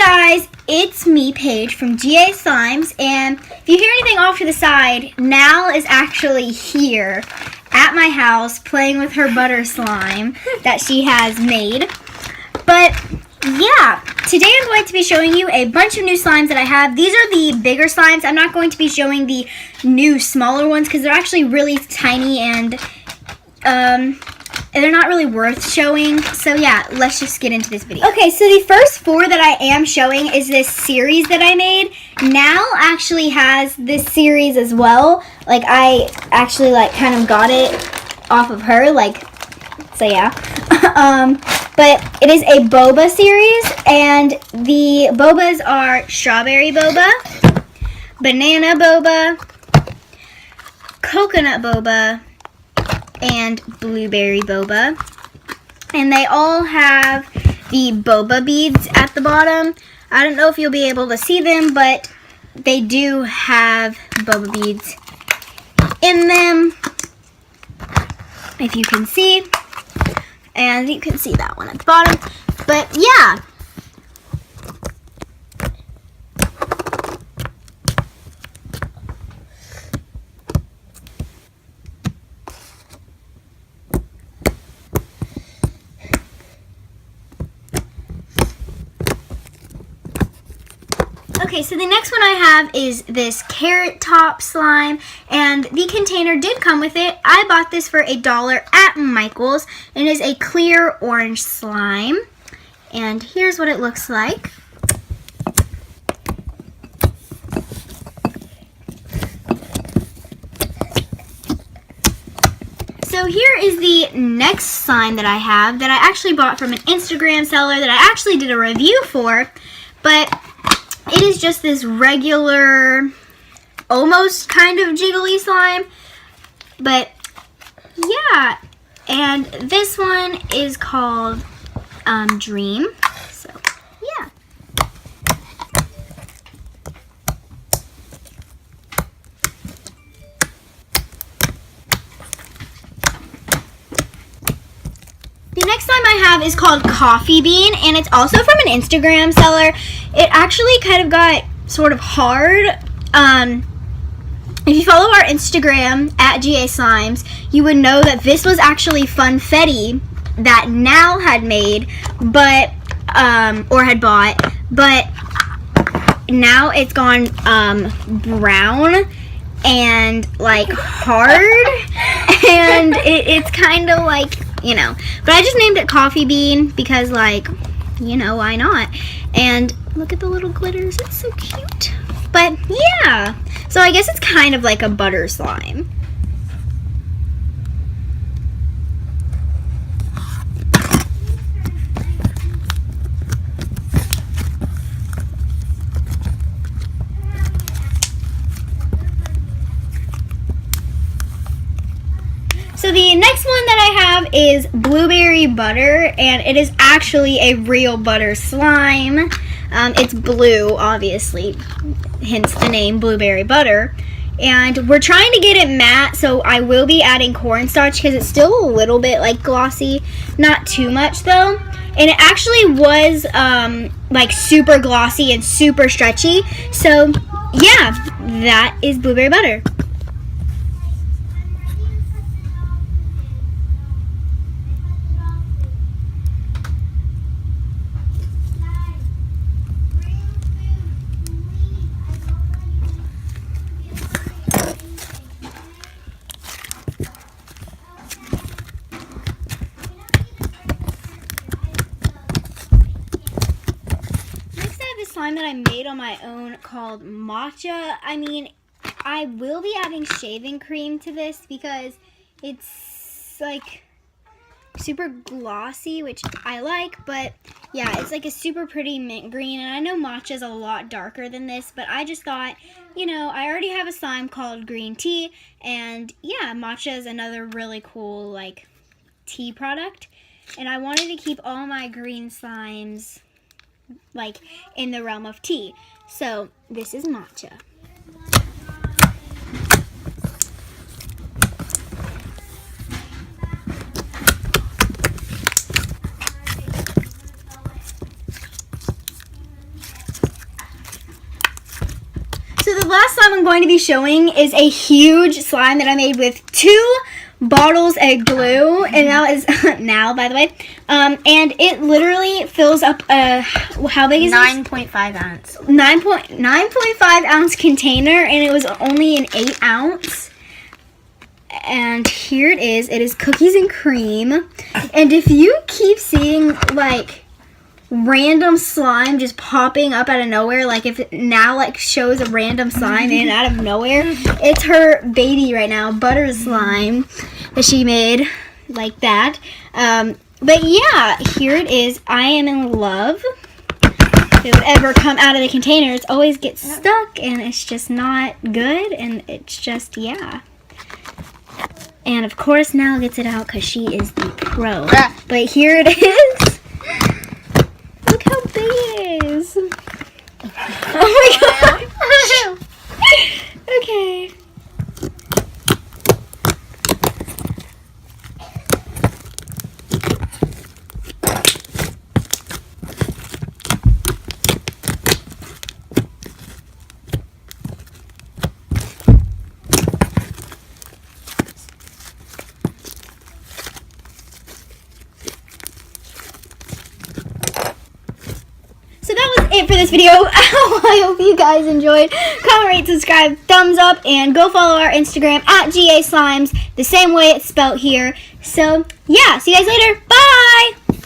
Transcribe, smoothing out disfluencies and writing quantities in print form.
guys, it's me, Paige, from GA Slimes, and if you hear anything off to the side, Nal is actually here at my house playing with her butter slime that she has made. But yeah, today I'm going to be showing you a bunch of new slimes that I have. These are the bigger slimes. I'm not going to be showing the new smaller ones because they're actually really tiny and they're not really worth showing. So yeah, let's just get into this video. Okay, so the first four that I am showing is this series that I made. Nal actually has this series as well. Like, I actually kind of got it off of her, so yeah. But it is a boba series, and the bobas are strawberry boba, banana boba, coconut boba, and blueberry boba. And they all have the boba beads at the bottom. I don't know if you'll be able to see them, but they do have boba beads in them, if you can see. And you can see that one at the bottom. But yeah. Okay, so the next one I have is this carrot top slime, and the container did come with it. I bought this for $1 at Michael's, and it is a clear orange slime. And here's what it looks like. So here is the next slime that I have that I actually bought from an Instagram seller that I actually did a review for, but it is just this regular, almost kind of jiggly slime, but yeah, and this one is called Dream, so yeah. The next slime I have is called Coffee Bean, and it's also from an Instagram seller. It actually kind of got sort of hard. If you follow our Instagram at GA Slimes, you would know that this was actually Funfetti that Nal had made, but or had bought, but now it's gone brown and hard, and it's kind of you know, but I just named it Coffee Bean because you know, why not? And look at the little glitters, it's so cute. But yeah, so I guess it's kind of like a butter slime. So the next one that I have is Blueberry Butter, and it is actually a real butter slime. It's blue, obviously, hence the name Blueberry Butter. And we're trying to get it matte, so I will be adding cornstarch because it's still a little bit glossy. Not too much though. And it actually was super glossy and super stretchy. So yeah, that is Blueberry Butter. Slime that I made on my own called Matcha. I mean, I will be adding shaving cream to this because it's super glossy, which I like, but yeah, it's a super pretty mint green, and I know matcha is a lot darker than this, but I just thought, you know, I already have a slime called green tea, and yeah, matcha is another really cool tea product, and I wanted to keep all my green slimes in the realm of tea. So this is matcha. slime I'm going to be showing is a huge slime that I made with 2 bottles of glue, and that is now, by the way. And it literally fills up a, how big is 9.5 ounce. 9.5 ounce container, and it was only an 8 ounce. And here it is. It is cookies and cream. And if you keep seeing like random slime just popping up out of nowhere, like if it now like shows a random slime in out of nowhere, it's her baby right now, butter slime, that she made like that. But yeah, here it is. I am in love. If it would ever come out of the container, it always gets stuck and it's just not good, and it's just, yeah. And of course now gets it out because she is the pro. But here it is. Look how big it is. Oh my god. Okay. So that was it for this video. I hope you guys enjoyed. Comment, rate, subscribe, thumbs up, and go follow our Instagram at GA Slimes, the same way it's spelled here. So yeah, see you guys later. Bye!